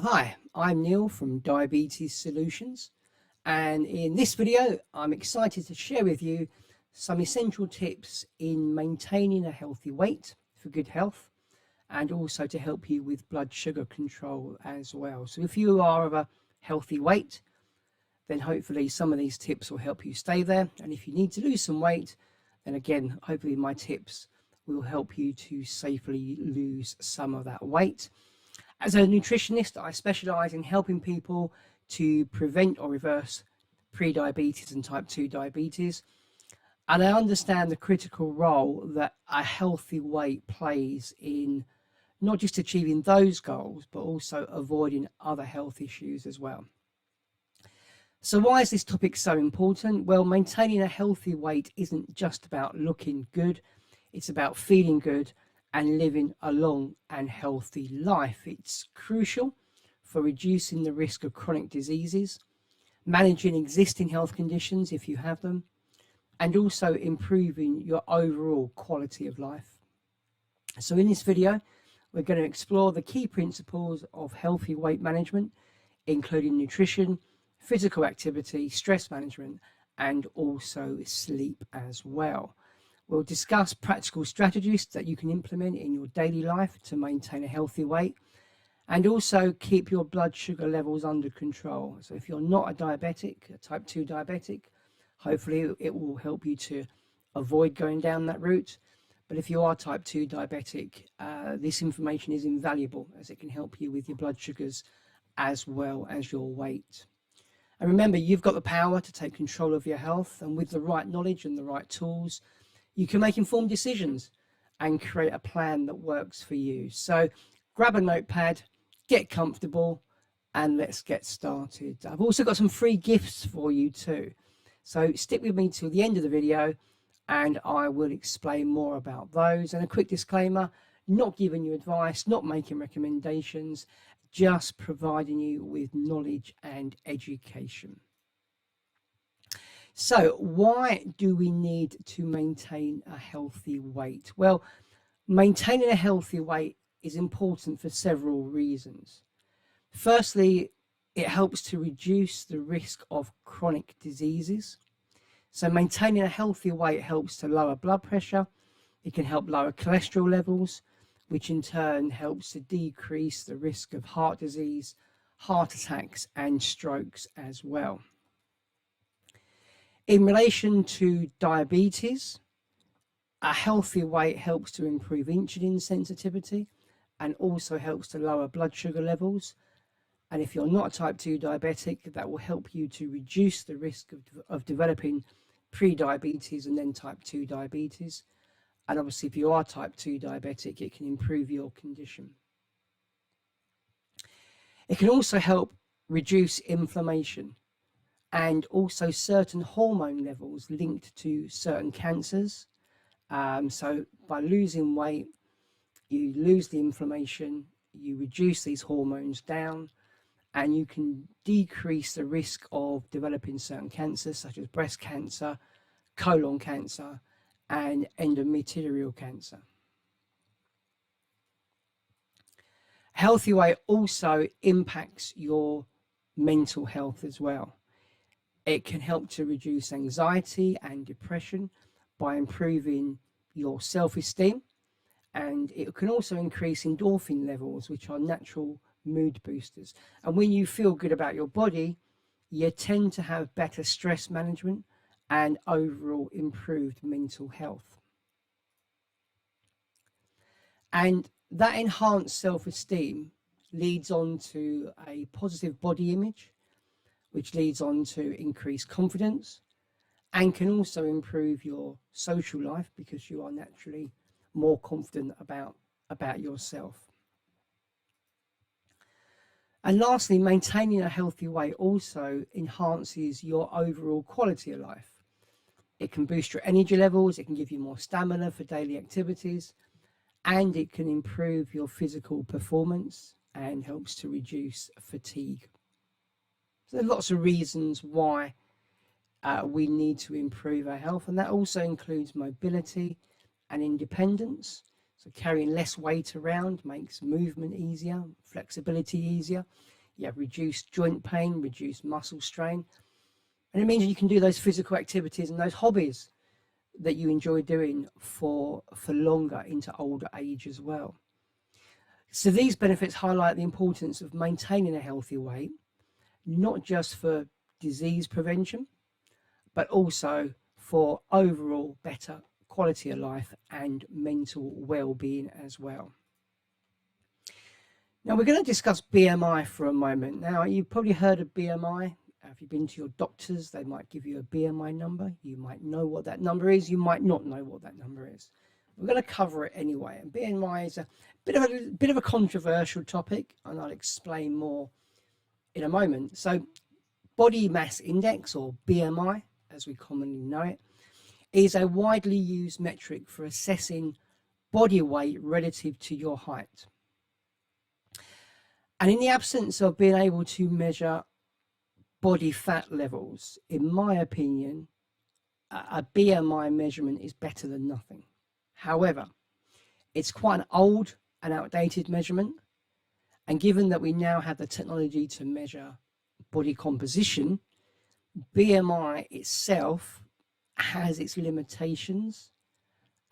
Hi, I'm Neil from Diabetes Solutions, and in this video I'm excited to share with you some essential tips in maintaining a healthy weight for good health and also to help you with blood sugar control as well. So if you are of a healthy weight, then hopefully some of these tips will help you stay there, and if you need to lose some weight, then again hopefully my tips will help you to safely lose some of that weight. As a nutritionist, I specialize in helping people to prevent or reverse pre-diabetes and type 2 diabetes. And I understand the critical role that a healthy weight plays in not just achieving those goals, but also avoiding other health issues as well. So why is this topic so important? Well, maintaining a healthy weight isn't just about looking good, it's about feeling good and living a long and healthy life. It's crucial for reducing the risk of chronic diseases, managing existing health conditions if you have them, and also improving your overall quality of life. So in this video, we're going to explore the key principles of healthy weight management, including nutrition, physical activity, stress management, and also sleep as well. We'll discuss practical strategies that you can implement in your daily life to maintain a healthy weight and also keep your blood sugar levels under control. So if you're not a diabetic, a type 2 diabetic, hopefully it will help you to avoid going down that route. But if you are type 2 diabetic, this information is invaluable as it can help you with your blood sugars as well as your weight. And remember, you've got the power to take control of your health, and with the right knowledge and the right tools, you can make informed decisions and create a plan that works for you. So grab a notepad, get comfortable, and let's get started. I've also got some free gifts for you too. So stick with me till the end of the video and I will explain more about those. And a quick disclaimer, not giving you advice, not making recommendations, just providing you with knowledge and education. So why do we need to maintain a healthy weight? Well, maintaining a healthy weight is important for several reasons. Firstly, it helps to reduce the risk of chronic diseases. So maintaining a healthy weight helps to lower blood pressure. It can help lower cholesterol levels, which in turn helps to decrease the risk of heart disease, heart attacks, and strokes as well. In relation to diabetes, a healthy weight helps to improve insulin sensitivity and also helps to lower blood sugar levels. And if you're not a type 2 diabetic, that will help you to reduce the risk of developing pre-diabetes and then type 2 diabetes. And obviously, if you are type 2 diabetic, it can improve your condition. It can also help reduce inflammation and also certain hormone levels linked to certain cancers. So by losing weight, you lose the inflammation, you reduce these hormones down, and you can decrease the risk of developing certain cancers such as breast cancer, colon cancer, and endometrial cancer. Healthy weight also impacts your mental health as well. It can help to reduce anxiety and depression by improving your self-esteem, and it can also increase endorphin levels, which are natural mood boosters. And when you feel good about your body, you tend to have better stress management and overall improved mental health. And that enhanced self-esteem leads on to a positive body image, which leads on to increased confidence and can also improve your social life because you are naturally more confident about yourself. And lastly, maintaining a healthy weight also enhances your overall quality of life. It can boost your energy levels, it can give you more stamina for daily activities, and it can improve your physical performance and helps to reduce fatigue. So there are lots of reasons why we need to improve our health, and that also includes mobility and independence. So carrying less weight around makes movement easier, flexibility easier. You have reduced joint pain, reduced muscle strain. And it means you can do those physical activities and those hobbies that you enjoy doing for longer into older age as well. So these benefits highlight the importance of maintaining a healthy weight, not just for disease prevention, but also for overall better quality of life and mental well-being as well. Now we're going to discuss BMI for a moment. Now you've probably heard of BMI. If you've been to your doctors, they might give you a BMI number. You might know what that number is. You might not know what that number is. We're going to cover it anyway. And BMI is a bit of a controversial topic, and I'll explain more in a moment. So body mass index, or BMI, as we commonly know it, is a widely used metric for assessing body weight relative to your height. And in the absence of being able to measure body fat levels, in my opinion, a BMI measurement is better than nothing. However, it's quite an old and outdated measurement. And given that we now have the technology to measure body composition, BMI itself has its limitations,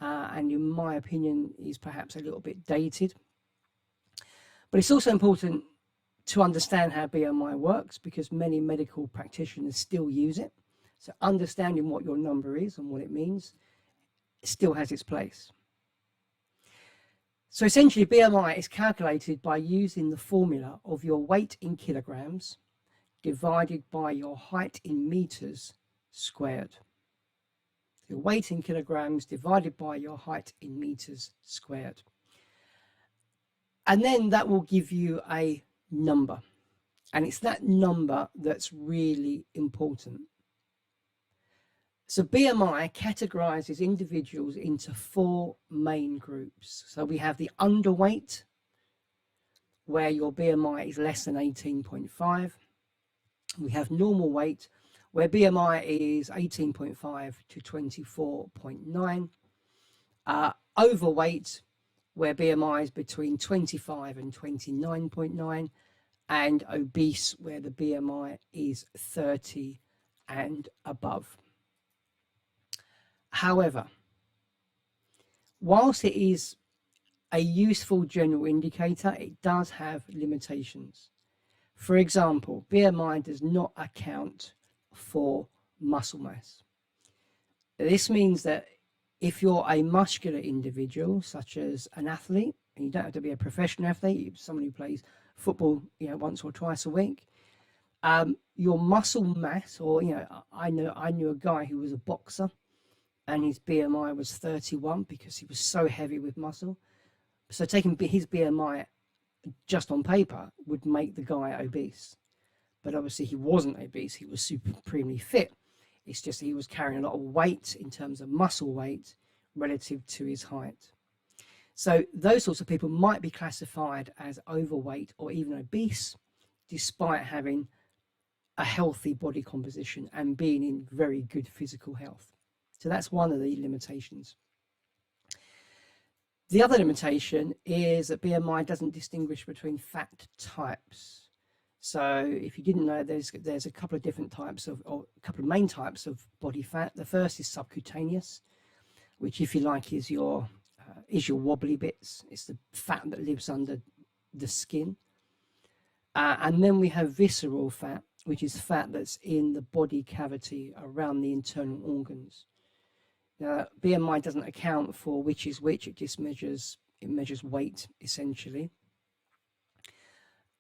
and in my opinion is perhaps a little bit dated. But it's also important to understand how BMI works, because many medical practitioners still use it. So understanding what your number is and what it means still has its place. So essentially BMI is calculated by using the formula of your weight in kilograms divided by your height in meters squared. Your weight in kilograms divided by your height in meters squared. And then that will give you a number. And it's that number that's really important. So BMI categorizes individuals into 4 main groups. So we have the underweight, where your BMI is less than 18.5. We have normal weight, where BMI is 18.5 to 24.9. Overweight, where BMI is between 25 and 29.9. And obese, where the BMI is 30 and above. However, whilst it is a useful general indicator, it does have limitations. For example, BMI does not account for muscle mass. This means that if you're a muscular individual, such as an athlete, and you don't have to be a professional athlete, someone who plays football, once or twice a week, your muscle mass, or I knew a guy who was a boxer, and his BMI was 31 because he was so heavy with muscle. So taking his BMI just on paper would make the guy obese. But obviously he wasn't obese, he was supremely fit. It's just he was carrying a lot of weight in terms of muscle weight relative to his height. So those sorts of people might be classified as overweight or even obese, despite having a healthy body composition and being in very good physical health. So that's one of the limitations. The other limitation is that BMI doesn't distinguish between fat types. So if you didn't know, there's a couple of different types or a couple of main types of body fat. The first is subcutaneous, which, if you like, is your wobbly bits. It's the fat that lives under the skin. And then we have visceral fat, which is fat that's in the body cavity around the internal organs. Now, BMI doesn't account for which is which. It just measures weight, essentially.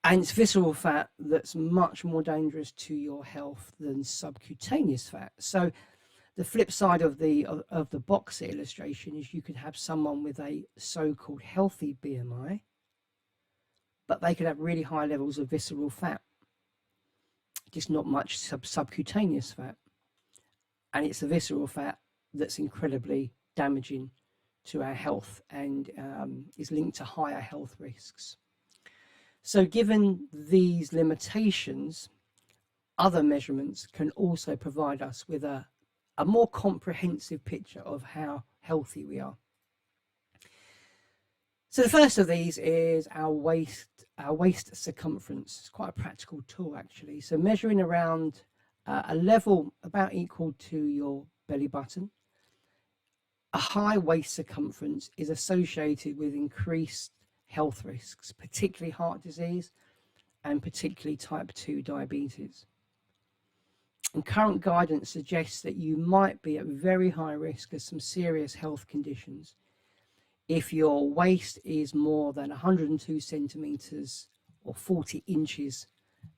And it's visceral fat that's much more dangerous to your health than subcutaneous fat. So the flip side of the box illustration is you could have someone with a so-called healthy BMI, but they could have really high levels of visceral fat, just not much subcutaneous fat. And it's the visceral fat that's incredibly damaging to our health and is linked to higher health risks. So given these limitations, other measurements can also provide us with a more comprehensive picture of how healthy we are. So the first of these is our waist circumference. It's quite a practical tool actually. So measuring around a level about equal to your belly button. A high waist circumference is associated with increased health risks, particularly heart disease and particularly type 2 diabetes. And current guidance suggests that you might be at very high risk of some serious health conditions if your waist is more than 102 centimeters or 40 inches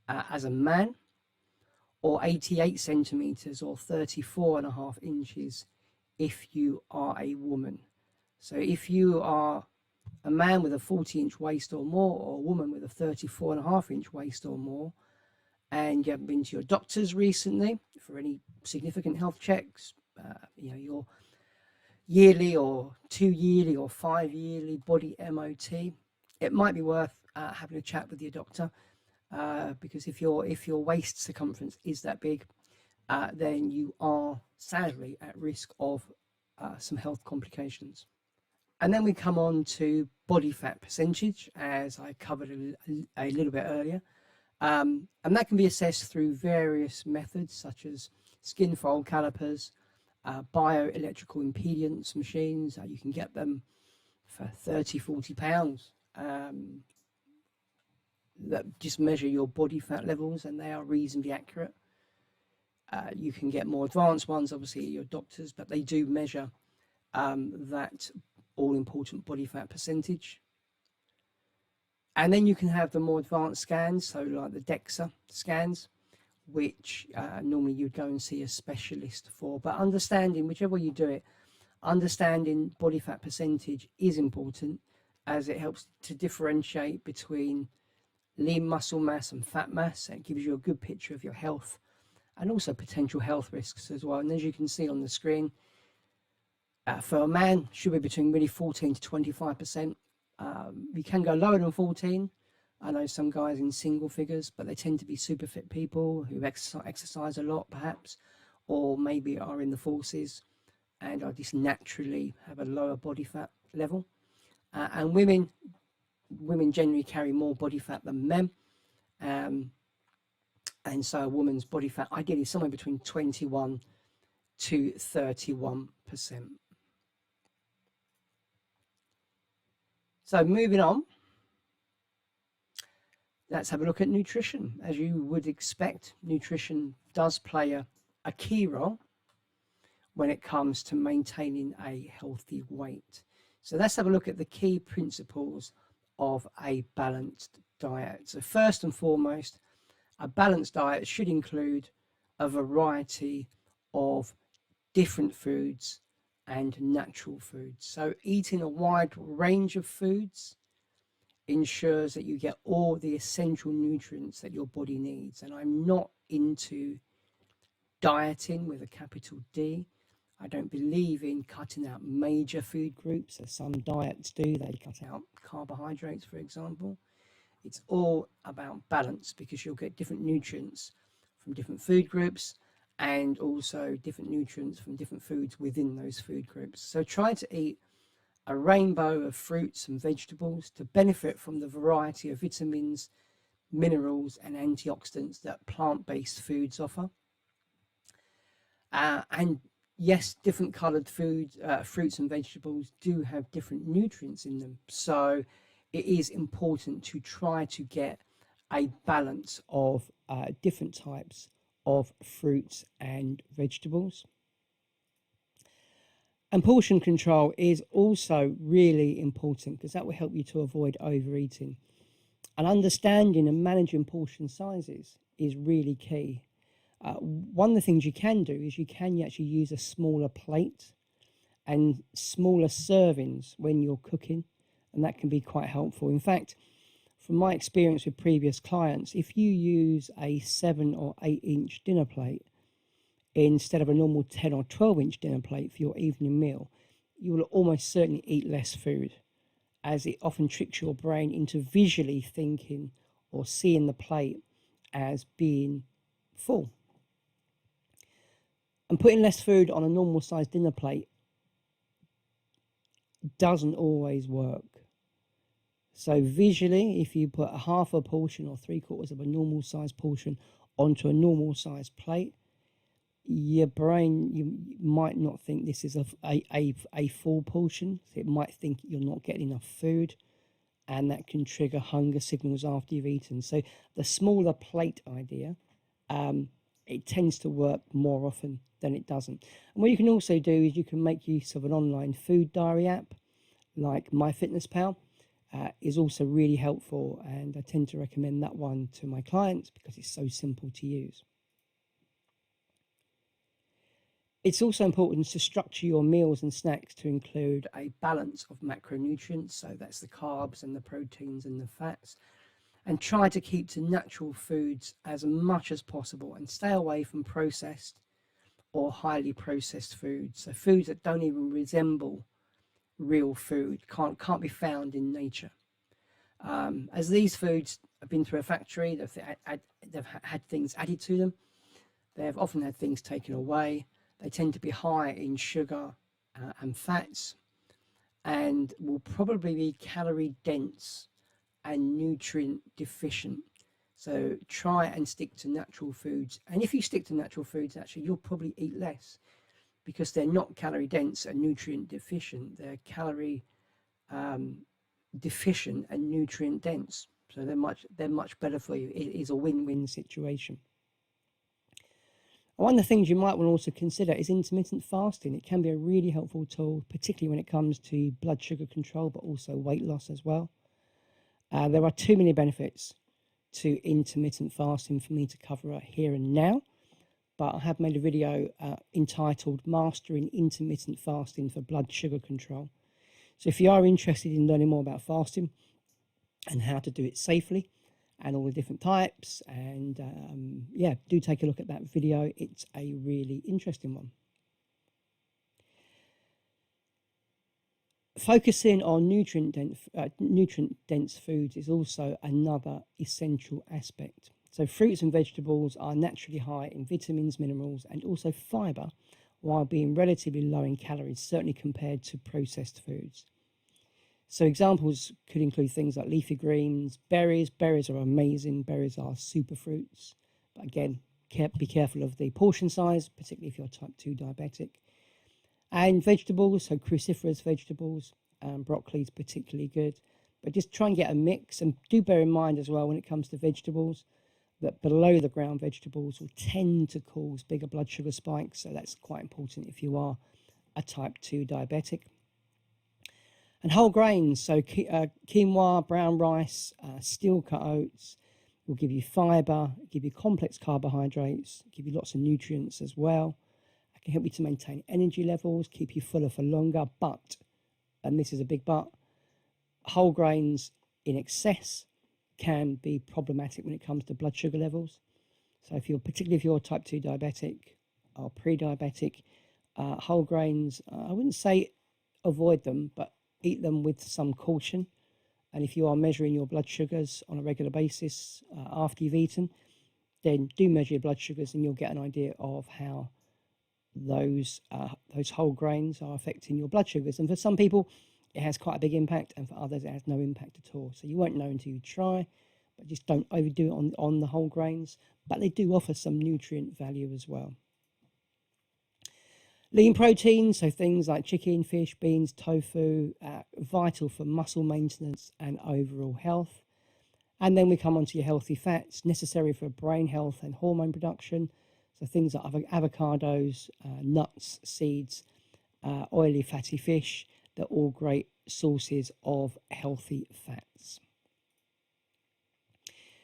as a man, or 88 centimeters or 34.5 inches if you are a woman. So if you are a man with a 40-inch waist or more, or a woman with a 34.5-inch waist or more, and you haven't been to your doctors recently for any significant health checks, your yearly or 2-yearly or 5-yearly body MOT, it might be worth having a chat with your doctor, because if your waist circumference is that big, then you are sadly at risk of some health complications. And then we come on to body fat percentage, as I covered a little bit earlier. And that can be assessed through various methods such as skin fold calipers, bioelectrical impedance machines. You can get them for £30–40 that just measure your body fat levels, and they are reasonably accurate. You can get more advanced ones, obviously, at your doctors, but they do measure that all-important body fat percentage. And then you can have the more advanced scans, so like the DEXA scans, which normally you'd go and see a specialist for. But understanding, whichever way you do it, understanding body fat percentage is important, as it helps to differentiate between lean muscle mass and fat mass. It gives you a good picture of your health and also potential health risks as well. And as you can see on the screen, for a man, should be between really 14 to 25%. You can go lower than 14. I know some guys in single figures, but they tend to be super fit people who exercise a lot, perhaps, or maybe are in the forces and are just naturally have a lower body fat level. And women generally carry more body fat than men. And so a woman's body fat ideally is somewhere between 21 to 31%. So moving on, let's have a look at nutrition. As you would expect, nutrition does play a key role when it comes to maintaining a healthy weight. So let's have a look at the key principles of a balanced diet. So first and foremost, a balanced diet should include a variety of different foods and natural foods. So eating a wide range of foods ensures that you get all the essential nutrients that your body needs. And I'm not into dieting with a capital D. I don't believe in cutting out major food groups, as some diets do. They cut out carbohydrates, for example. It's all about balance, because you'll get different nutrients from different food groups and also different nutrients from different foods within those food groups. So try to eat a rainbow of fruits and vegetables to benefit from the variety of vitamins, minerals and antioxidants that plant-based foods offer. And yes, different coloured fruits and vegetables do have different nutrients in them. So it is important to try to get a balance of different types of fruits and vegetables. And portion control is also really important, because that will help you to avoid overeating. And understanding and managing portion sizes is really key. One of the things you can do is you can actually use a smaller plate and smaller servings when you're cooking, and that can be quite helpful. In fact, from my experience with previous clients, if you use a 7 or 8 inch dinner plate instead of a normal 10 or 12 inch dinner plate for your evening meal, you will almost certainly eat less food, as it often tricks your brain into visually thinking or seeing the plate as being full. And putting less food on a normal sized dinner plate doesn't always work. So visually, if you put a half a portion or 3/4 of a normal size portion onto a normal size plate, your brain, you might not think this is a full portion. So it might think you're not getting enough food, and that can trigger hunger signals after you've eaten. So the smaller plate idea, it tends to work more often than it doesn't. And what you can also do is you can make use of an online food diary app like MyFitnessPal. Is also really helpful, and I tend to recommend that one to my clients because it's so simple to use. It's also important to structure your meals and snacks to include a balance of macronutrients, so that's the carbs and the proteins and the fats, and try to keep to natural foods as much as possible and stay away from processed or highly processed foods. So foods that don't even resemble real food, can't be found in nature. As these foods have been through a factory, they've had things added to them, they've often had things taken away. They tend to be high in sugar and fats, and will probably be calorie dense and nutrient deficient. So try and stick to natural foods. And if you stick to natural foods, actually, you'll probably eat less because they're not calorie dense and nutrient deficient. They're calorie deficient and nutrient dense. So they're much better for you. It is a win-win situation. One of the things you might want to also consider is intermittent fasting. It can be a really helpful tool, particularly when it comes to blood sugar control, but also weight loss as well. There are too many benefits to intermittent fasting for me to cover here and now, but I have made a video entitled Mastering Intermittent Fasting for Blood Sugar Control. So if you are interested in learning more about fasting and how to do it safely, and all the different types, and do take a look at that video. It's a really interesting one. Focusing on nutrient dense foods is also another essential aspect. So fruits and vegetables are naturally high in vitamins, minerals, and also fiber, while being relatively low in calories, certainly compared to processed foods. So examples could include things like leafy greens, berries. Berries are amazing. Berries are superfruits. But again, be careful of the portion size, particularly if you're type 2 diabetic. And vegetables, so cruciferous vegetables, broccoli is particularly good. But just try and get a mix. And do bear in mind as well, when it comes to vegetables, that below the ground vegetables will tend to cause bigger blood sugar spikes. So that's quite important if you are a type 2 diabetic. And whole grains, so quinoa, brown rice, steel-cut oats will give you fibre, give you complex carbohydrates, give you lots of nutrients as well. It can help you to maintain energy levels, keep you fuller for longer, but, and this is a big but, whole grains in excess can be problematic when it comes to blood sugar levels. So particularly if you're type 2 diabetic or pre-diabetic, whole grains, I wouldn't say avoid them, but eat them with some caution. And if you are measuring your blood sugars on a regular basis after you've eaten, then do measure your blood sugars and you'll get an idea of how those whole grains are affecting your blood sugars. And for some people, it has quite a big impact, and for others, it has no impact at all. So you won't know until you try, but just don't overdo it on the whole grains. But they do offer some nutrient value as well. Lean proteins, so things like chicken, fish, beans, tofu, vital for muscle maintenance and overall health. And then we come on to your healthy fats, necessary for brain health and hormone production. So things like avocados, nuts, seeds, oily fatty fish, they're all great sources of healthy fats.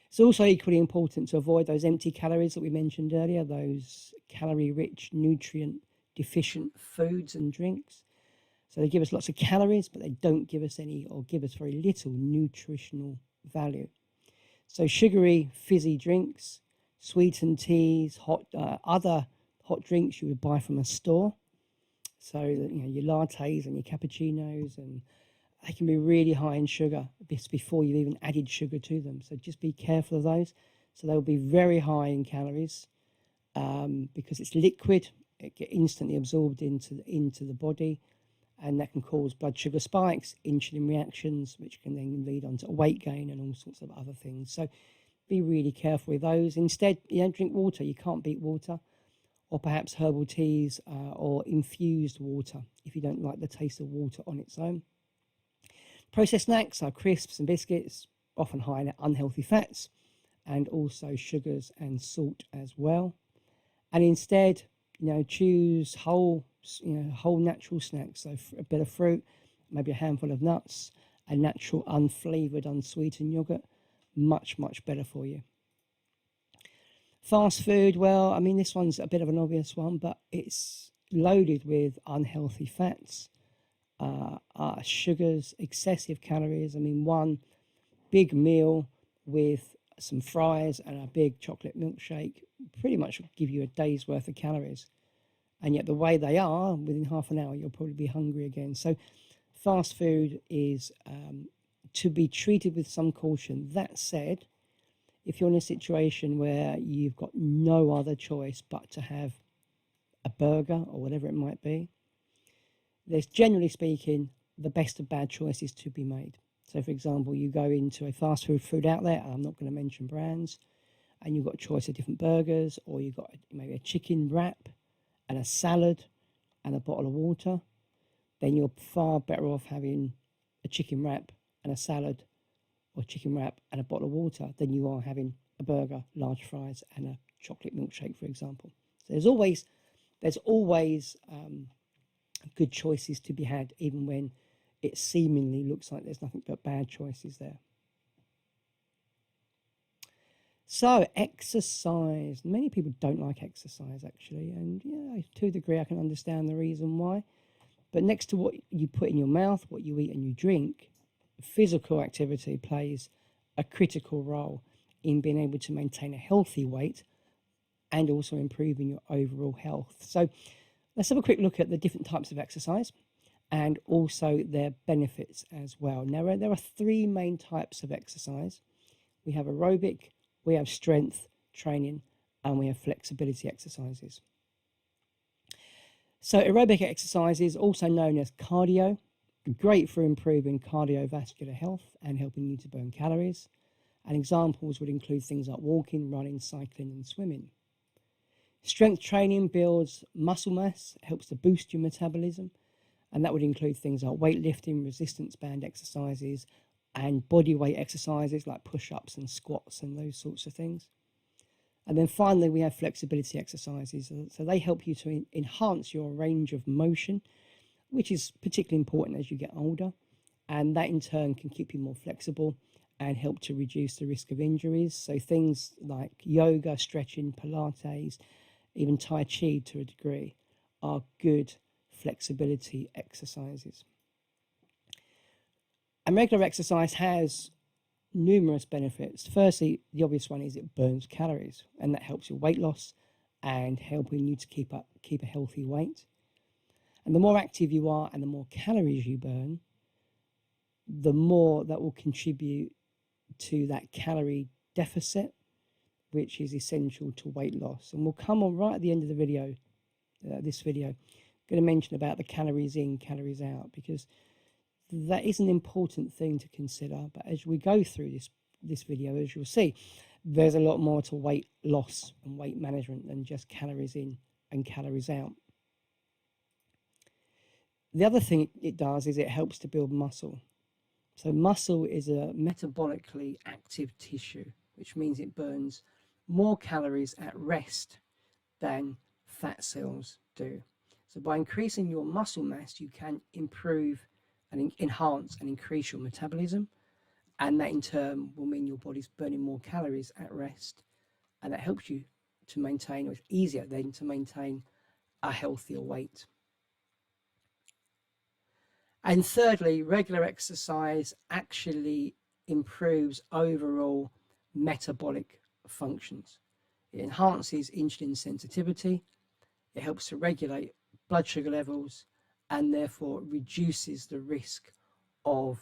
It's also equally important to avoid those empty calories that we mentioned earlier, those calorie-rich, nutrient-deficient foods and drinks. So they give us lots of calories, but they don't give us any, or give us very little nutritional value. So sugary, fizzy drinks, sweetened teas, other hot drinks you would buy from a store. So your lattes and your cappuccinos, and they can be really high in sugar before you've even added sugar to them. So just be careful of those. So they'll be very high in calories because it's liquid. It gets instantly absorbed into the body, and that can cause blood sugar spikes, insulin reactions, which can then lead on to weight gain and all sorts of other things. So be really careful with those. Instead, drink water. You can't beat water, or perhaps herbal teas or infused water if you don't like the taste of water on its own. Processed snacks are crisps and biscuits, often high in unhealthy fats and also sugars and salt as well. And instead, choose whole natural snacks. So a bit of fruit, maybe a handful of nuts, a natural unflavoured, unsweetened yogurt, much, much better for you. Fast food, well, I mean, this one's a bit of an obvious one, but it's loaded with unhealthy fats, sugars, excessive calories. I mean, one big meal with some fries and a big chocolate milkshake pretty much give you a day's worth of calories. And yet the way they are, within half an hour, you'll probably be hungry again. So fast food is to be treated with some caution. That said, if you're in a situation where you've got no other choice but to have a burger or whatever it might be, there's, generally speaking, the best of bad choices to be made. So, for example, you go into a fast food outlet, I'm not going to mention brands, and you've got a choice of different burgers, or you've got maybe a chicken wrap and a salad and a bottle of water, then you're far better off having a chicken wrap and a salad, or chicken wrap and a bottle of water, than you are having a burger, large fries, and a chocolate milkshake, for example. So there's always good choices to be had, even when it seemingly looks like there's nothing but bad choices there. So exercise. Many people don't like exercise, actually, and to a degree I can understand the reason why. But next to what you put in your mouth, what you eat and you drink, physical activity plays a critical role in being able to maintain a healthy weight and also improving your overall health. So let's have a quick look at the different types of exercise and also their benefits as well. Now, there are three main types of exercise. We have aerobic, we have strength training, and we have flexibility exercises. So aerobic exercises, also known as cardio, great for improving cardiovascular health and helping you to burn calories. And examples would include things like walking, running, cycling, and swimming. Strength training builds muscle mass, helps to boost your metabolism, and that would include things like weightlifting, resistance band exercises, and body weight exercises like push-ups and squats and those sorts of things. And then finally, we have flexibility exercises. So they help you to enhance your range of motion, which is particularly important as you get older. And that in turn can keep you more flexible and help to reduce the risk of injuries. So things like yoga, stretching, Pilates, even Tai Chi to a degree, are good flexibility exercises. And regular exercise has numerous benefits. Firstly, the obvious one is it burns calories, and that helps your weight loss and helping you to keep a healthy weight. And the more active you are and the more calories you burn, the more that will contribute to that calorie deficit, which is essential to weight loss. And we'll come on right at the end of the video, this video, I'm going to mention about the calories in, calories out, because that is an important thing to consider. But as we go through this video, as you'll see, there's a lot more to weight loss and weight management than just calories in and calories out. The other thing it does is it helps to build muscle. So muscle is a metabolically active tissue, which means it burns more calories at rest than fat cells do. So by increasing your muscle mass, you can improve and enhance and increase your metabolism. And that in turn will mean your body's burning more calories at rest. And that helps you to maintain, or it's easier then to maintain, a healthier weight. And thirdly, regular exercise actually improves overall metabolic functions. It enhances insulin sensitivity, it helps to regulate blood sugar levels, and therefore reduces the risk of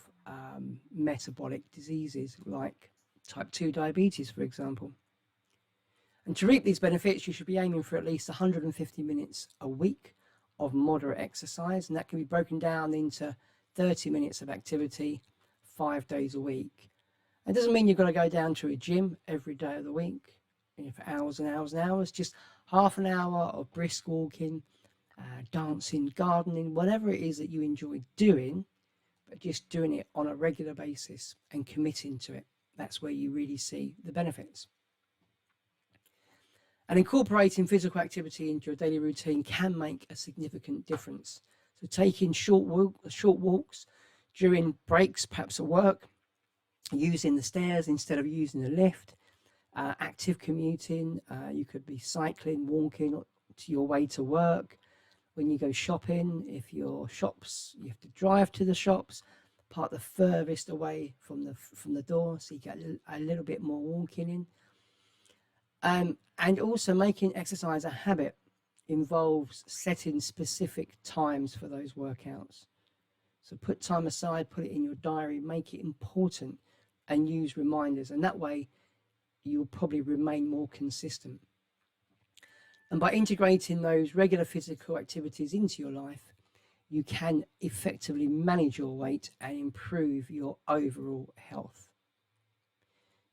metabolic diseases like type 2 diabetes, for example. And to reap these benefits, you should be aiming for at least 150 minutes a week of moderate exercise, and that can be broken down into 30 minutes of activity 5 days a week. It doesn't mean you've got to go down to a gym every day of the week, for hours and hours and hours. Just half an hour of brisk walking, dancing, gardening, whatever it is that you enjoy doing, but just doing it on a regular basis and committing to it. That's where you really see the benefits. And incorporating physical activity into your daily routine can make a significant difference. So taking short walks during breaks, perhaps at work, using the stairs instead of using the lift, active commuting, you could be cycling, walking to your way to work. When you go shopping, if your shops, you have to drive to the shops, park the furthest away from the door, so you get a little bit more walking in. And also making exercise a habit involves setting specific times for those workouts. So put time aside, put it in your diary, make it important, and use reminders. And that way you'll probably remain more consistent. And by integrating those regular physical activities into your life, you can effectively manage your weight and improve your overall health.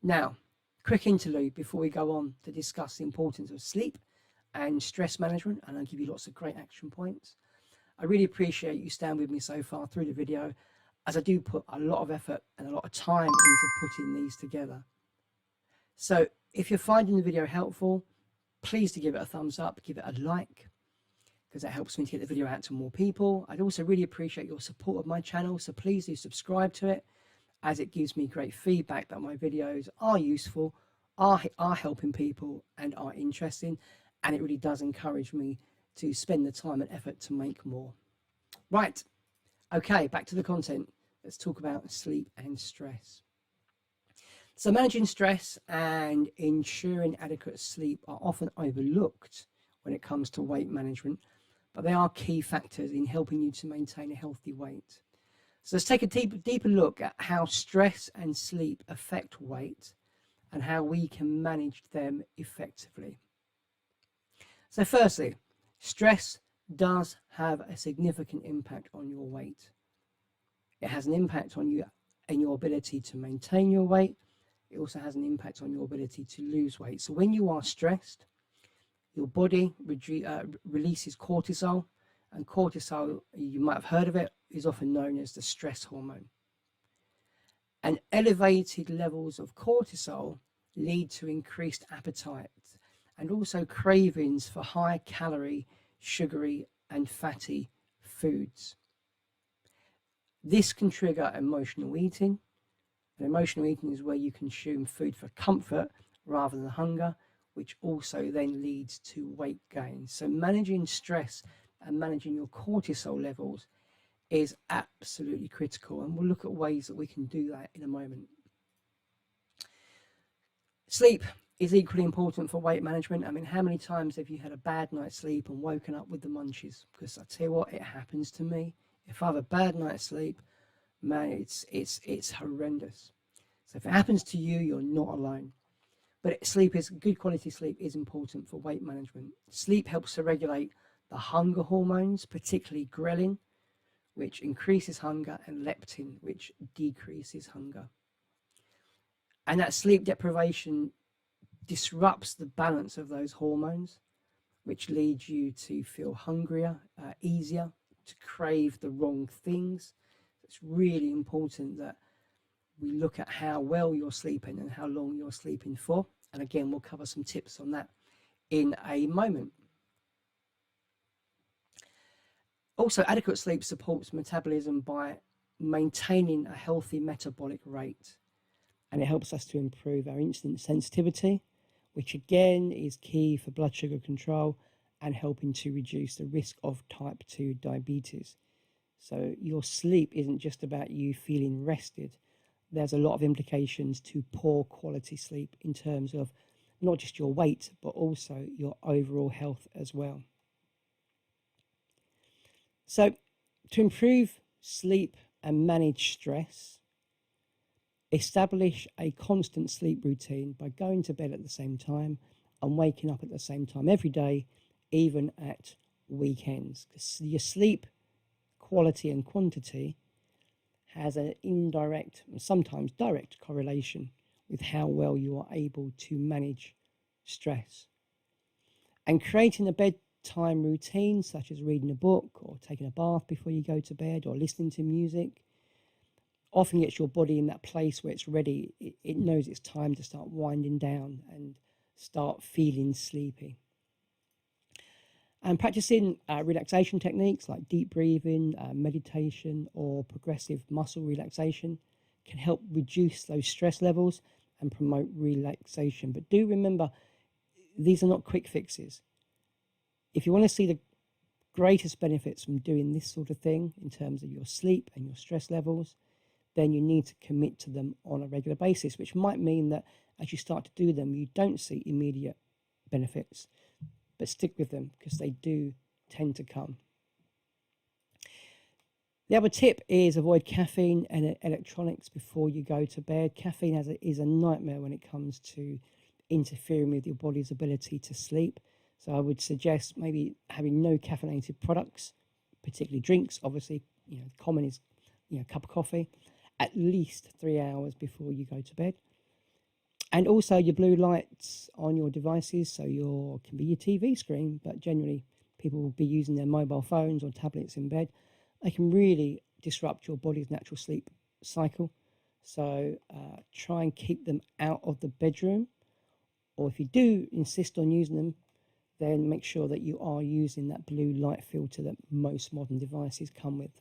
Now, quick interlude before we go on to discuss the importance of sleep and stress management, and I'll give you lots of great action points. I really appreciate you staying with me so far through the video, as I do put a lot of effort and a lot of time into putting these together. So if you're finding the video helpful, please do give it a thumbs up, give it a like, because that helps me to get the video out to more people. I'd also really appreciate your support of my channel, so please do subscribe to it, as it gives me great feedback that my videos are useful, are helping people and are interesting, and it really does encourage me to spend the time and effort to make more. Right, okay, back to the content. Let's talk about sleep and stress. So managing stress and ensuring adequate sleep are often overlooked when it comes to weight management, but they are key factors in helping you to maintain a healthy weight. So let's take a deeper look at how stress and sleep affect weight and how we can manage them effectively. So firstly, stress does have a significant impact on your weight. It has an impact on you and your ability to maintain your weight. It also has an impact on your ability to lose weight. So when you are stressed, your body releases cortisol, and cortisol, you might have heard of it, is often known as the stress hormone. And elevated levels of cortisol lead to increased appetite and also cravings for high calorie, sugary and fatty foods. This can trigger emotional eating. And emotional eating is where you consume food for comfort rather than hunger, which also then leads to weight gain. So managing stress and managing your cortisol levels is absolutely critical, and we'll look at ways that we can do that in a moment. Sleep is equally important for weight management. I mean, how many times have you had a bad night's sleep and woken up with the munchies? Because I tell you what, it happens to me. If I have a bad night's sleep, man, it's horrendous. So if it happens to you, you're not alone. But good quality sleep is important for weight management. Sleep helps to regulate the hunger hormones, particularly ghrelin, which increases hunger, and leptin, which decreases hunger. And that sleep deprivation disrupts the balance of those hormones, which leads you to feel hungrier, easier, to crave the wrong things. It's really important that we look at how well you're sleeping and how long you're sleeping for. And again, we'll cover some tips on that in a moment. Also, adequate sleep supports metabolism by maintaining a healthy metabolic rate. And it helps us to improve our insulin sensitivity, which again is key for blood sugar control and helping to reduce the risk of type 2 diabetes. So your sleep isn't just about you feeling rested. There's a lot of implications to poor quality sleep in terms of not just your weight, but also your overall health as well. So to improve sleep and manage stress, establish a constant sleep routine by going to bed at the same time and waking up at the same time every day, even at weekends, because your sleep quality and quantity has an indirect and sometimes direct correlation with how well you are able to manage stress. And creating a bedtime routine, such as reading a book or taking a bath before you go to bed or listening to music, often gets your body in that place where it's ready. It knows it's time to start winding down and start feeling sleepy. And practicing relaxation techniques like deep breathing, meditation, or progressive muscle relaxation can help reduce those stress levels and promote relaxation. But do remember, these are not quick fixes. If you want to see the greatest benefits from doing this sort of thing in terms of your sleep and your stress levels, then you need to commit to them on a regular basis, which might mean that as you start to do them, you don't see immediate benefits, but stick with them because they do tend to come. The other tip is avoid caffeine and electronics before you go to bed. Caffeine is a nightmare when it comes to interfering with your body's ability to sleep. So I would suggest maybe having no caffeinated products, particularly drinks. Obviously, common is a cup of coffee, at least 3 hours before you go to bed. And also your blue lights on your devices, so can be your TV screen, but generally people will be using their mobile phones or tablets in bed. They can really disrupt your body's natural sleep cycle. So try and keep them out of the bedroom. Or if you do insist on using them, then make sure that you are using that blue light filter that most modern devices come with.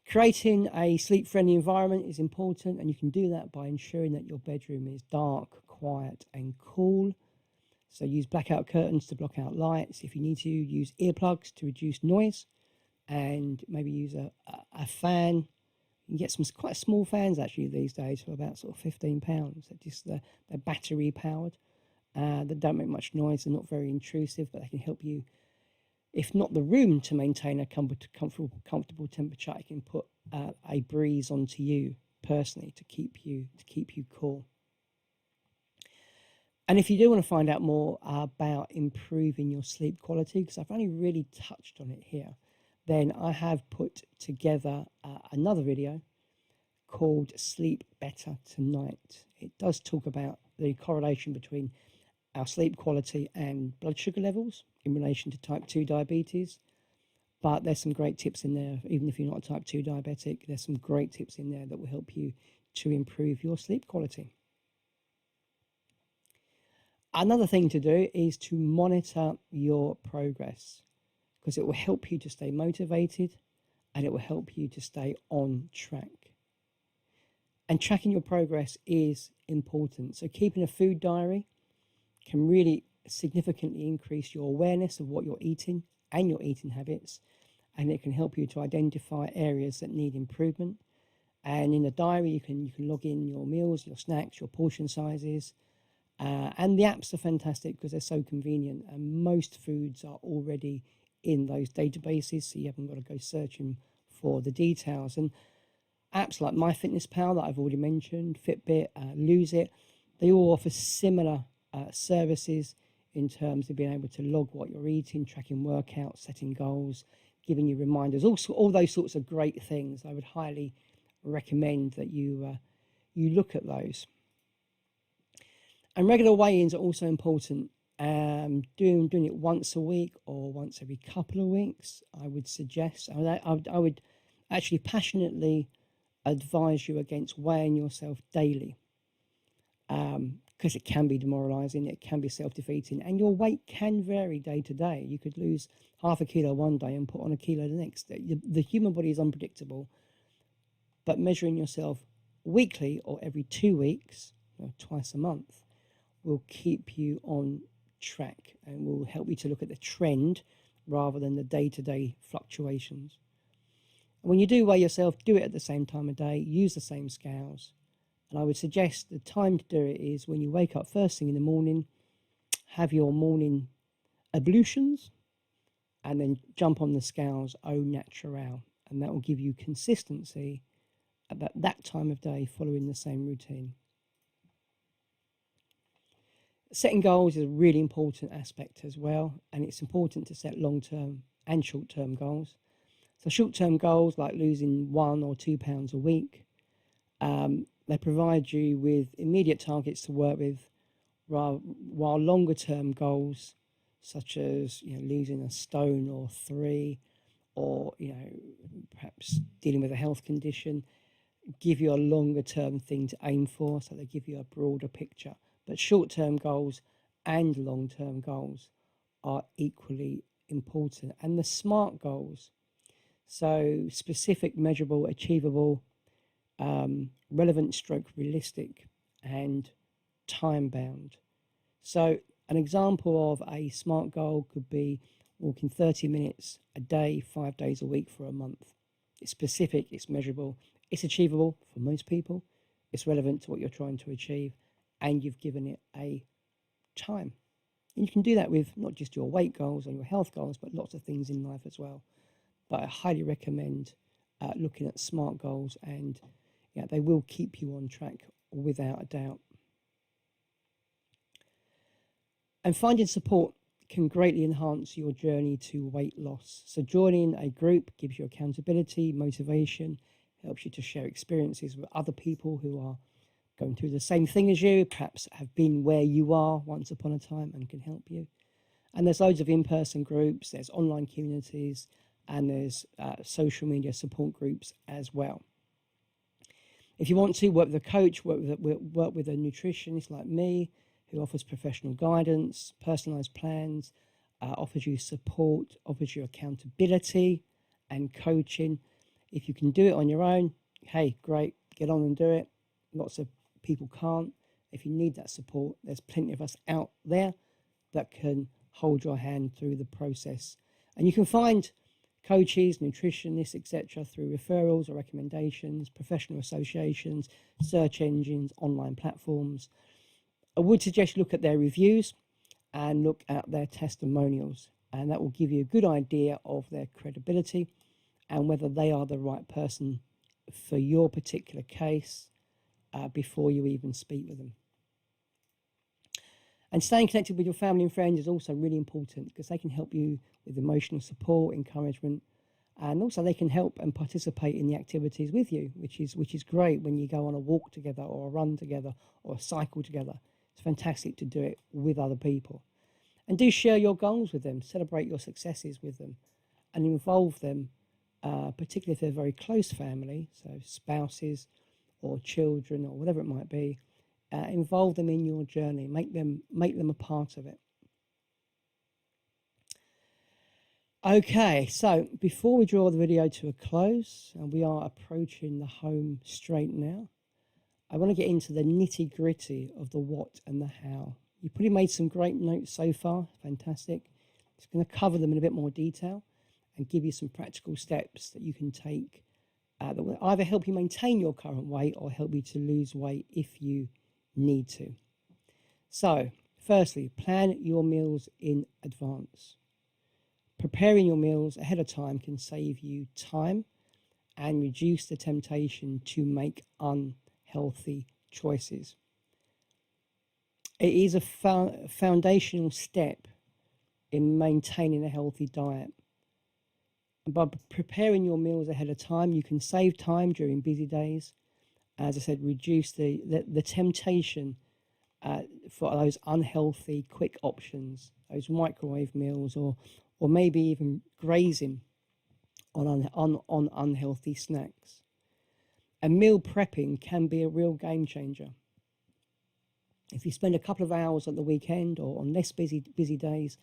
Creating a sleep-friendly environment is important, and you can do that by ensuring that your bedroom is dark, quiet, and cool. So use blackout curtains to block out lights. If you need to, use earplugs to reduce noise, and maybe use a fan. You can get some quite small fans actually these days for about sort of £15. They're battery powered. They don't make much noise. They're not very intrusive, but they can help you, if not the room, to maintain a comfortable temperature. I can put a breeze onto you personally to keep you cool. And if you do want to find out more about improving your sleep quality, because I've only really touched on it here, then I have put together another video called Sleep Better Tonight. It does talk about the correlation between our sleep quality and blood sugar levels in relation to type 2 diabetes. But there's some great tips in there. Even if you're not a type 2 diabetic, there's some great tips in there that will help you to improve your sleep quality. Another thing to do is to monitor your progress, because it will help you to stay motivated and it will help you to stay on track. And tracking your progress is important. So keeping a food diary can really significantly increase your awareness of what you're eating and your eating habits, and it can help you to identify areas that need improvement. And in the diary, you can log in your meals, your snacks, your portion sizes, and the apps are fantastic because they're so convenient, and most foods are already in those databases, so you haven't got to go searching for the details. And apps like MyFitnessPal that I've already mentioned, Fitbit, Lose It, they all offer similar services in terms of being able to log what you're eating, tracking workouts, setting goals, giving you reminders, all those sorts of great things. I would highly recommend that you look at those. And regular weigh-ins are also important. Doing it once a week or once every couple of weeks, I would suggest. I would actually passionately advise you against weighing yourself daily, because it can be demoralizing, it can be self-defeating, and your weight can vary day to day. You could lose half a kilo one day and put on a kilo the next day. The human body is unpredictable, but measuring yourself weekly or every 2 weeks or twice a month will keep you on track and will help you to look at the trend rather than the day-to-day fluctuations. And when you do weigh yourself, do it at the same time of day, use the same scales. And I would suggest the time to do it is when you wake up first thing in the morning, have your morning ablutions, and then jump on the scales au naturel. And that will give you consistency at that time of day following the same routine. Setting goals is a really important aspect as well, and it's important to set long-term and short-term goals. So short-term goals like losing 1 or 2 pounds a week, they provide you with immediate targets to work with, while longer-term goals, such as losing a stone or three, or perhaps dealing with a health condition, give you a longer-term thing to aim for. So they give you a broader picture. But short-term goals and long-term goals are equally important. And the SMART goals, so specific, measurable, achievable, relevant stroke realistic, and time bound. So an example of a SMART goal could be walking 30 minutes a day, 5 days a week for a month. It's specific, it's measurable, it's achievable for most people, it's relevant to what you're trying to achieve, and you've given it a time. And you can do that with not just your weight goals or your health goals, but lots of things in life as well. But I highly recommend looking at SMART goals, and they will keep you on track without a doubt. And finding support can greatly enhance your journey to weight loss. So joining a group gives you accountability, motivation, helps you to share experiences with other people who are going through the same thing as you, perhaps have been where you are once upon a time and can help you. And there's loads of in-person groups, there's online communities, and there's social media support groups as well. If you want to work with a coach, work with a nutritionist like me, who offers professional guidance, personalized plans, offers you support, offers you accountability and coaching. If you can do it on your own, hey, great, get on and do it. Lots of people can't. If you need that support, there's plenty of us out there that can hold your hand through the process. And you can find coaches, nutritionists, etc., through referrals or recommendations, professional associations, search engines, online platforms. I would suggest you look at their reviews and look at their testimonials, and that will give you a good idea of their credibility and whether they are the right person for your particular case before you even speak with them. And staying connected with your family and friends is also really important, because they can help you with emotional support, encouragement, and also they can help and participate in the activities with you, which is great when you go on a walk together or a run together or a cycle together. It's fantastic to do it with other people. And do share your goals with them, celebrate your successes with them, and involve them, particularly if they're very close family, so spouses or children or whatever it might be. Involve them in your journey, make them a part of it. Okay, so before we draw the video to a close, and we are approaching the home straight now, I want to get into the nitty-gritty of the what and the how. You've probably made some great notes so far, fantastic. Just going to cover them in a bit more detail and give you some practical steps that you can take that will either help you maintain your current weight or help you to lose weight if you need to. So, firstly, plan your meals in advance. Preparing your meals ahead of time can save you time and reduce the temptation to make unhealthy choices. It is a foundational step in maintaining a healthy diet. And by preparing your meals ahead of time, you can save time during busy days. As I said, reduce the temptation for those unhealthy quick options, those microwave meals, or maybe even grazing on unhealthy snacks. And meal prepping can be a real game changer. If you spend a couple of hours at the weekend or on less busy days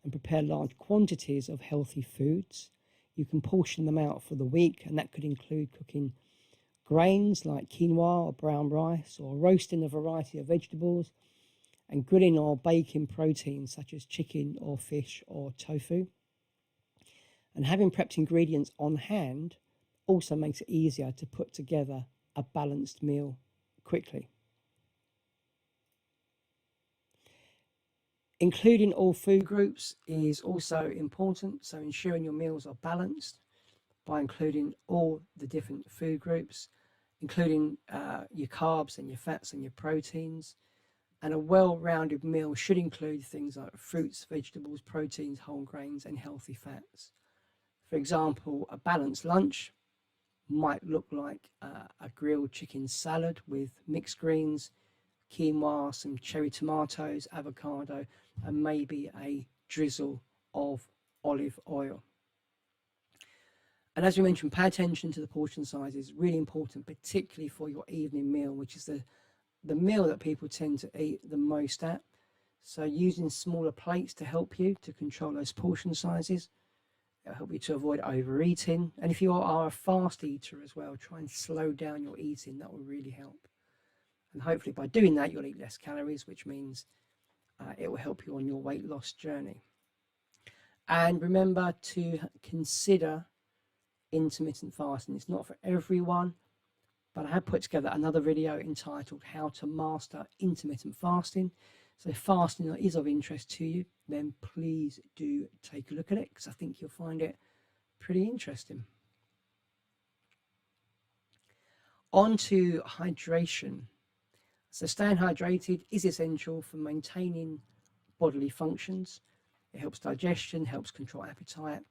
and prepare large quantities of healthy foods, you can portion them out for the week, and that could include cooking grains like quinoa or brown rice, or roasting a variety of vegetables, and grilling or baking proteins such as chicken or fish or tofu. And having prepped ingredients on hand also makes it easier to put together a balanced meal quickly. Including all food groups is also important, so ensuring your meals are balanced by including all the different food groups, including your carbs and your fats and your proteins. And a well-rounded meal should include things like fruits, vegetables, proteins, whole grains, and healthy fats. For example, a balanced lunch might look like a grilled chicken salad with mixed greens, quinoa, some cherry tomatoes, avocado, and maybe a drizzle of olive oil. And as we mentioned, pay attention to the portion size is really important, particularly for your evening meal, which is the meal that people tend to eat the most at. So using smaller plates to help you to control those portion sizes. It'll help you to avoid overeating. And if you are a fast eater as well, try and slow down your eating. That will really help. And hopefully by doing that, you'll eat less calories, which means it will help you on your weight loss journey. And remember to consider intermittent fasting. It's not for everyone, but I have put together another video entitled How to Master Intermittent Fasting. So if fasting is of interest to you, then please do take a look at it, because I think you'll find it pretty interesting. On to hydration. So staying hydrated is essential for maintaining bodily functions. It helps digestion, helps control appetite,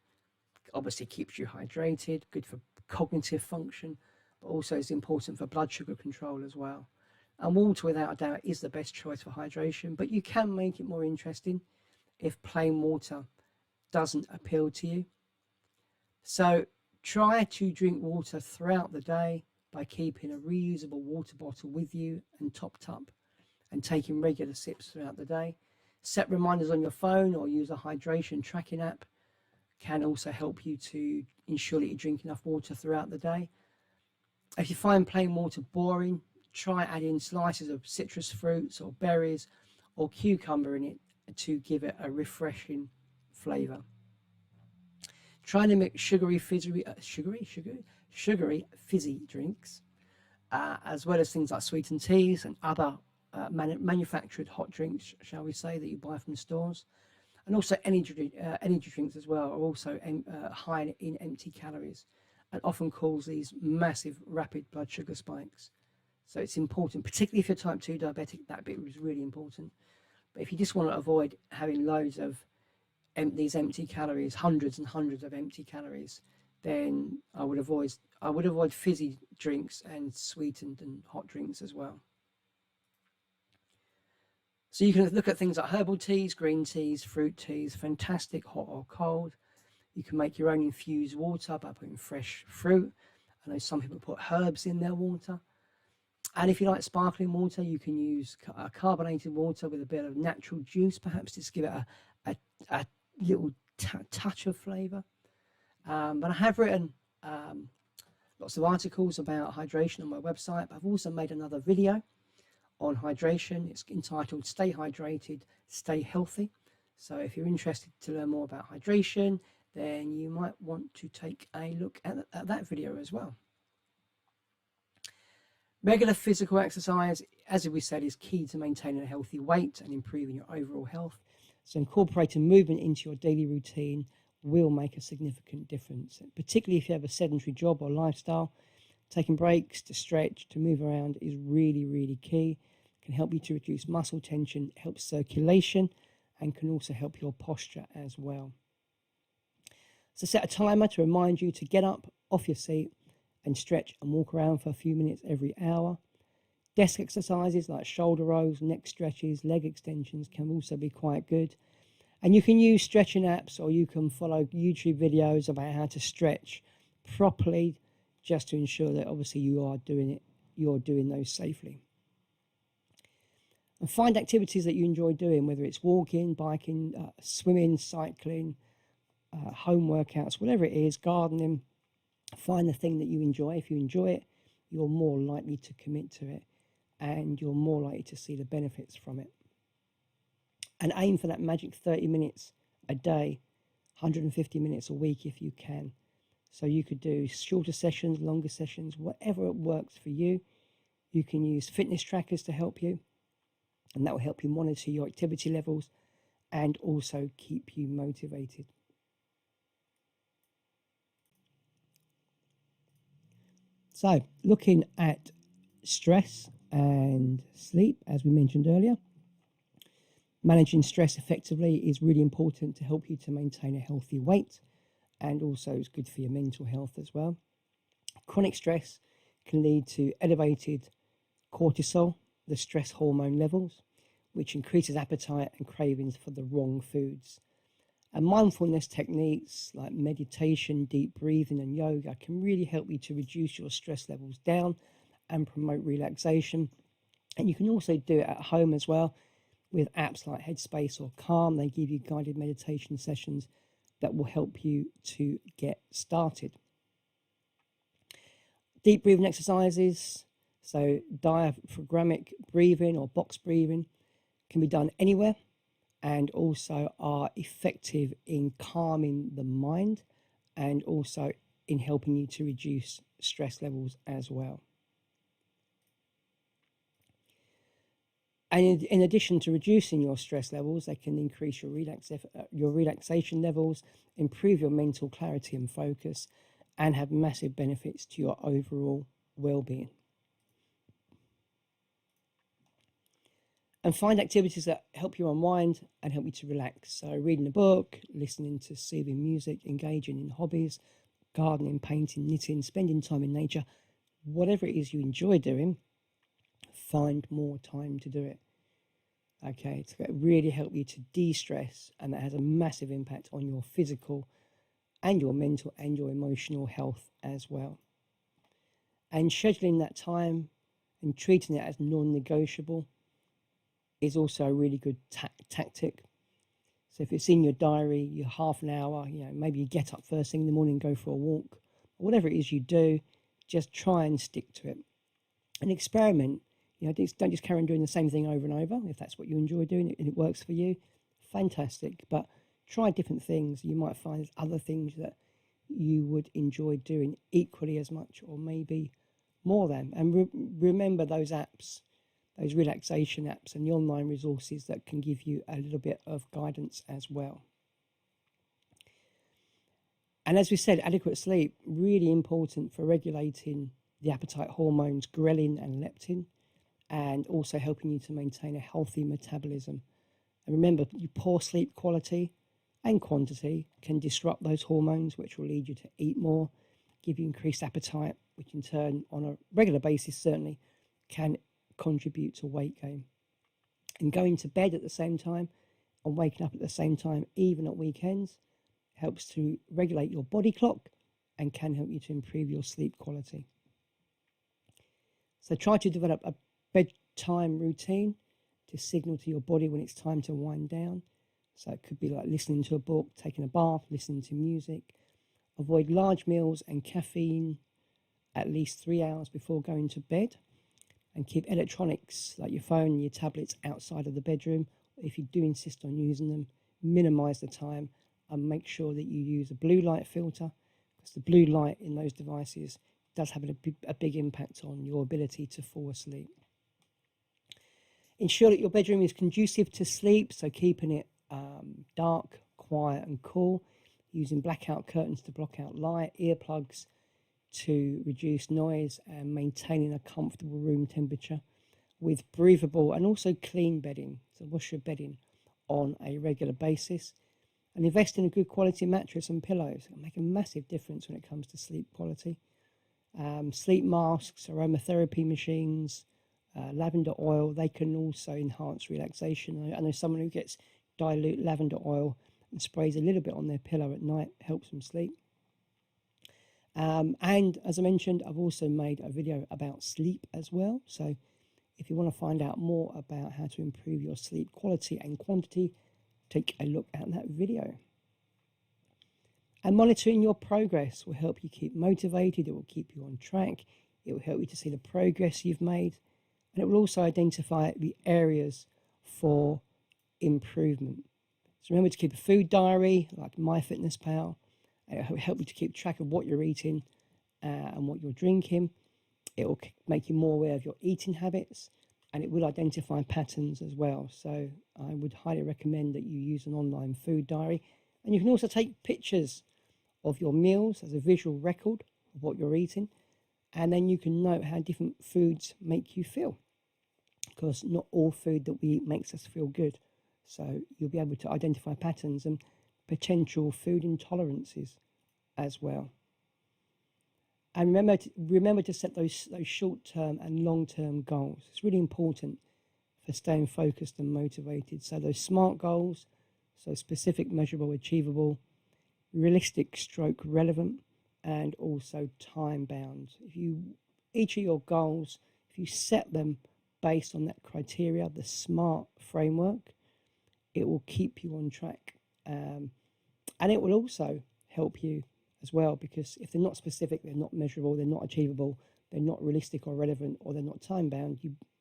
obviously keeps you hydrated, good for cognitive function, but also is important for blood sugar control as well. And water, without a doubt, is the best choice for hydration, but you can make it more interesting if plain water doesn't appeal to you. So try to drink water throughout the day by keeping a reusable water bottle with you and topped up, and taking regular sips throughout the day. Set reminders on your phone or use a hydration tracking app can also help you to ensure that you drink enough water throughout the day. If you find plain water boring, try adding slices of citrus fruits or berries or cucumber in it to give it a refreshing flavour. Try to mix sugary fizzy drinks, as well as things like sweetened teas and other manufactured hot drinks, shall we say, that you buy from stores. And also energy drinks as well are also high in empty calories and often cause these massive rapid blood sugar spikes. So it's important, particularly if you're type 2 diabetic, that bit was really important. But if you just want to avoid having loads of these empty calories, hundreds and hundreds of empty calories, then I would avoid fizzy drinks and sweetened and hot drinks as well. So you can look at things like herbal teas, green teas, fruit teas, fantastic hot or cold. You can make your own infused water by putting fresh fruit. I know some people put herbs in their water. And if you like sparkling water, you can use carbonated water with a bit of natural juice, perhaps just give it a little touch of flavour. But I have written lots of articles about hydration on my website. But I've also made another video on hydration. It's entitled Stay Hydrated, Stay Healthy. So if you're interested to learn more about hydration, then you might want to take a look at that video as well. Regular physical exercise, as we said, is key to maintaining a healthy weight and improving your overall health. So incorporating movement into your daily routine will make a significant difference, particularly if you have a sedentary job or lifestyle. Taking breaks to stretch, to move around is really, really key. It can help you to reduce muscle tension, help circulation, and can also help your posture as well. So set a timer to remind you to get up off your seat and stretch and walk around for a few minutes every hour. Desk exercises like shoulder rolls, neck stretches, leg extensions can also be quite good. And you can use stretching apps, or you can follow YouTube videos about how to stretch properly, just to ensure that obviously you're doing those safely. And find activities that you enjoy doing, whether it's walking, biking, swimming, cycling, home workouts, whatever it is, gardening. Find the thing that you enjoy. If you enjoy it, you're more likely to commit to it, and you're more likely to see the benefits from it. And aim for that magic 30 minutes a day, 150 minutes a week if you can. So you could do shorter sessions, longer sessions, whatever works for you. You can use fitness trackers to help you, and that will help you monitor your activity levels and also keep you motivated. So looking at stress and sleep, as we mentioned earlier, Managing stress effectively is really important to help you to maintain a healthy weight, and also is good for your mental health as well. Chronic stress can lead to elevated cortisol, the stress hormone levels, which increases appetite and cravings for the wrong foods. And mindfulness techniques like meditation, deep breathing, and yoga can really help you to reduce your stress levels down and promote relaxation. And you can also do it at home as well with apps like Headspace or Calm. They give you guided meditation sessions that will help you to get started. Deep breathing exercises, so diaphragmatic breathing or box breathing, can be done anywhere and also are effective in calming the mind and also in helping you to reduce stress levels as well. And in addition to reducing your stress levels, they can increase your relaxation levels, improve your mental clarity and focus, and have massive benefits to your overall well-being. And find activities that help you unwind and help you to relax. So reading a book, listening to soothing music, engaging in hobbies, gardening, painting, knitting, spending time in nature, whatever it is you enjoy doing, find more time to do it. Okay, to really help you to de-stress, and that has a massive impact on your physical and your mental and your emotional health as well. And scheduling that time and treating it as non-negotiable is also a really good tactic. So if it's in your diary, you're half an hour, maybe you get up first thing in the morning, go for a walk, or whatever it is you do, just try and stick to it. And experiment. Don't just carry on doing the same thing over and over. If that's what you enjoy doing and it works for you, fantastic. But try different things. You might find there's other things that you would enjoy doing equally as much or maybe more than. And remember those apps, those relaxation apps and the online resources that can give you a little bit of guidance as well. And as we said, adequate sleep, really important for regulating the appetite hormones, ghrelin and leptin, and also helping you to maintain a healthy metabolism. And remember, your poor sleep quality and quantity can disrupt those hormones, which will lead you to eat more, give you increased appetite, which in turn, on a regular basis, certainly can contribute to weight gain. And going to bed at the same time and waking up at the same time, even at weekends, helps to regulate your body clock and can help you to improve your sleep quality. So try to develop a bedtime routine to signal to your body when it's time to wind down. So it could be like listening to a book, taking a bath, listening to music. Avoid large meals and caffeine at least 3 hours before going to bed. And keep electronics like your phone and your tablets outside of the bedroom. If you do insist on using them, minimize the time and make sure that you use a blue light filter, because the blue light in those devices does have a big impact on your ability to fall asleep. Ensure that your bedroom is conducive to sleep, so keeping it dark, quiet and cool, using blackout curtains to block out light, earplugs to reduce noise, and maintaining a comfortable room temperature with breathable and also clean bedding. So wash your bedding on a regular basis, and invest in a good quality mattress and pillows. It'll make a massive difference when it comes to sleep quality. Sleep masks, aromatherapy machines, lavender oil, they can also enhance relaxation. I know someone who gets dilute lavender oil and sprays a little bit on their pillow at night, helps them sleep. And as I mentioned, I've also made a video about sleep as well. So if you want to find out more about how to improve your sleep quality and quantity, take a look at that video. And monitoring your progress will help you keep motivated. It will keep you on track. It will help you to see the progress you've made. And it will also identify the areas for improvement. So remember to keep a food diary like MyFitnessPal. It will help you to keep track of what you're eating and what you're drinking. It will make you more aware of your eating habits, and it will identify patterns as well. So I would highly recommend that you use an online food diary. And you can also take pictures of your meals as a visual record of what you're eating. And then you can note how different foods make you feel, because not all food that we eat makes us feel good. So you'll be able to identify patterns and potential food intolerances as well. And remember to set those short-term and long-term goals. It's really important for staying focused and motivated. So those SMART goals, so specific, measurable, achievable, realistic stroke relevant, and also time-bound. Each of your goals, if you set them based on that criteria, the SMART framework, it will keep you on track. And it will also help you as well, because if they're not specific, they're not measurable, they're not achievable, they're not realistic or relevant, or they're not time bound,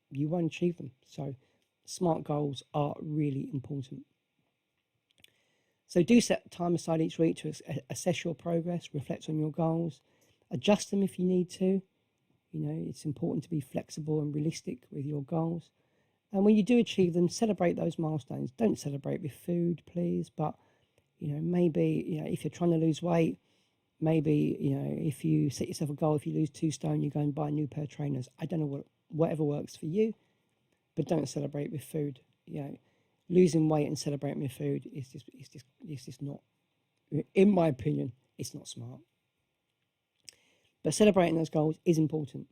you won't achieve them. So SMART goals are really important. So do set time aside each week to assess your progress, reflect on your goals, adjust them if you need to. It's important to be flexible and realistic with your goals. And when you do achieve them, celebrate those milestones. Don't celebrate with food, please, but maybe if you're trying to lose weight, maybe if you set yourself a goal, if you lose 2 stone, you go and buy a new pair of trainers. I don't know, whatever works for you, but don't celebrate with food. Losing weight and celebrating with food is just not, in my opinion, it's not smart. But celebrating those goals is important.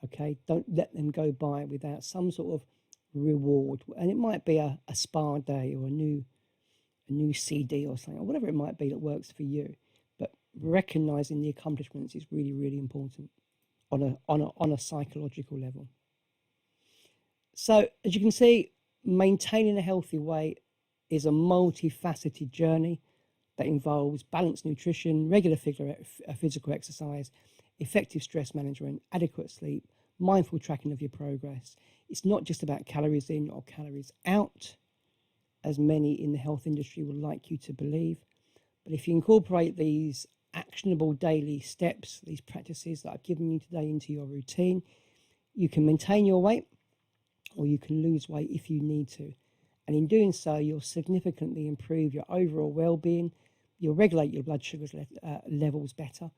Okay, don't let them go by without some sort of reward, and it might be a spa day or a new CD or something, or whatever it might be that works for you. But recognizing the accomplishments is really, really important on a psychological level. So as you can see, maintaining a healthy weight is a multifaceted journey that involves balanced nutrition, regular physical exercise, effective stress management, adequate sleep, mindful tracking of your progress. It's not just about calories in or calories out, as many in the health industry would like you to believe. But if you incorporate these actionable daily steps, these practices that I've given you today into your routine, you can maintain your weight or you can lose weight if you need to. And in doing so, you'll significantly improve your overall well-being, you'll regulate your blood sugar levels better,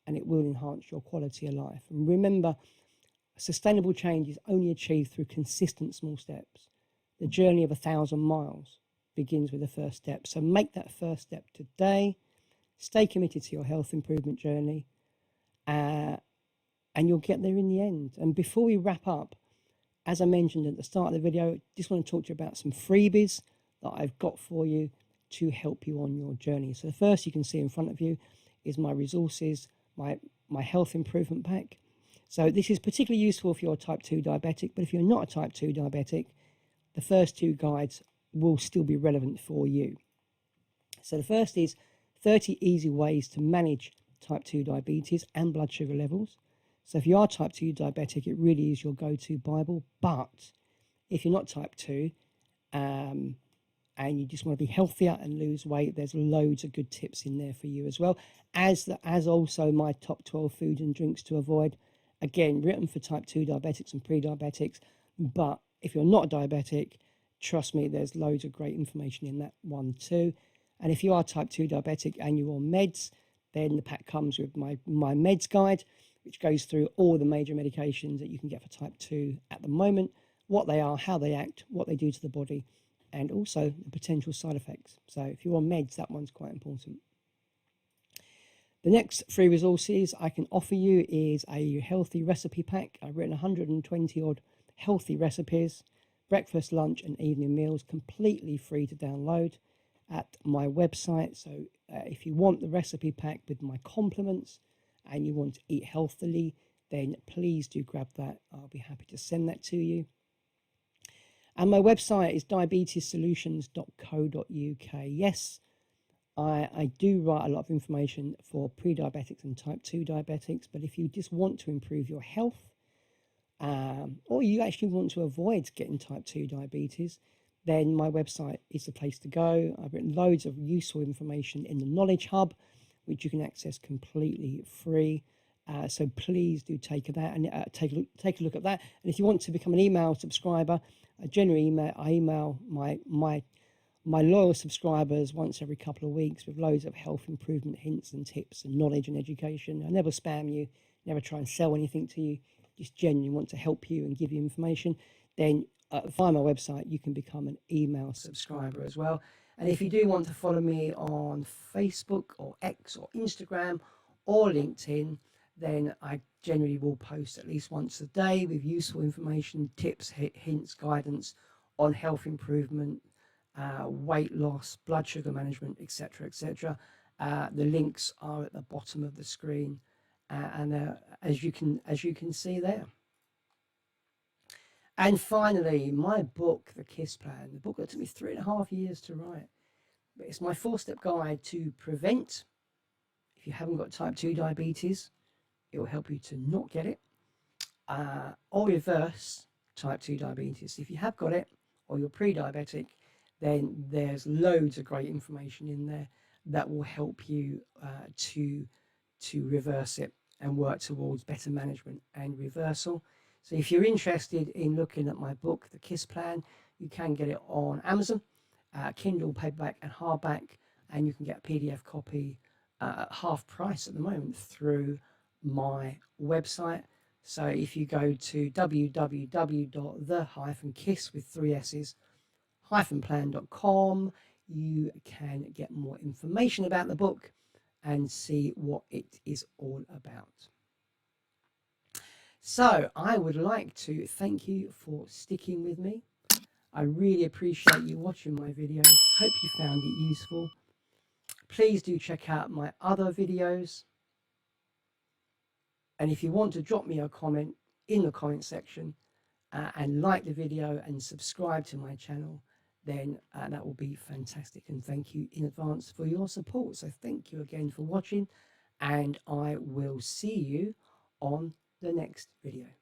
and it will enhance your quality of life. And remember, sustainable change is only achieved through consistent small steps. The journey of 1,000 miles begins with the first step. So make that first step today. Stay committed to your health improvement journey, and you'll get there in the end. And before we wrap up, as I mentioned at the start of the video, I just want to talk to you about some freebies that I've got for you to help you on your journey. So the first you can see in front of you is my resources, my health improvement pack. So this is particularly useful if you're a type 2 diabetic, but if you're not a type 2 diabetic, the first 2 guides will still be relevant for you. So the first is 30 easy ways to manage type 2 diabetes and blood sugar levels. So if you are type 2 diabetic, it really is your go-to Bible. But if you're not type 2 and you just want to be healthier and lose weight, there's loads of good tips in there for you as well. As also my top 12 foods and drinks to avoid. Again, written for type 2 diabetics and pre-diabetics. But if you're not diabetic, trust me, there's loads of great information in that one too. And if you are type 2 diabetic and you're on meds, then the pack comes with my meds guide, which goes through all the major medications that you can get for type 2 at the moment, what they are, how they act, what they do to the body, and also the potential side effects. So if you're on meds, that one's quite important. The next free resources I can offer you is a healthy recipe pack. I've written 120 odd healthy recipes, breakfast, lunch and evening meals, completely free to download at my website. So if you want the recipe pack with my compliments and you want to eat healthily, then please do grab that. I'll be happy to send that to you. And my website is diabetessolutions.co.uk. Yes, I do write a lot of information for pre-diabetics and type 2 diabetics, but if you just want to improve your health, or you actually want to avoid getting type 2 diabetes, then my website is the place to go. I've written loads of useful information in the Knowledge Hub, which you can access completely free. So please do take that and take a look at that. And if you want to become an email subscriber, I email my loyal subscribers once every couple of weeks with loads of health improvement hints and tips and knowledge and education. I never spam you, never try and sell anything to you, just genuinely want to help you and give you information. Then via my website, you can become an email subscriber as well. And if you do want to follow me on Facebook or X or Instagram or LinkedIn, then I generally will post at least once a day with useful information, tips, hints, guidance on health improvement, weight loss, blood sugar management, etc., etc. The links are at the bottom of the screen, and as you can see there. And finally, my book, The KISS Plan, the book that took me 3.5 years to write. But it's my 4-step guide to prevent, if you haven't got type 2 diabetes, it will help you to not get it, or reverse type 2 diabetes. If you have got it or you're pre-diabetic, then there's loads of great information in there that will help you to reverse it and work towards better management and reversal. So if you're interested in looking at my book, The KISS Plan, you can get it on Amazon, Kindle, paperback and hardback, and you can get a PDF copy at half price at the moment through my website. So if you go to www.the-kiss with 3 S's -plan.com, you can get more information about the book and see what it is all about. So I would like to thank you for sticking with me. I really appreciate you watching my video. Hope you found it useful. Please do check out my other videos. And if you want to drop me a comment in the comment section and like the video and subscribe to my channel, then that will be fantastic. And thank you in advance for your support. So thank you again for watching, and I will see you on the next video.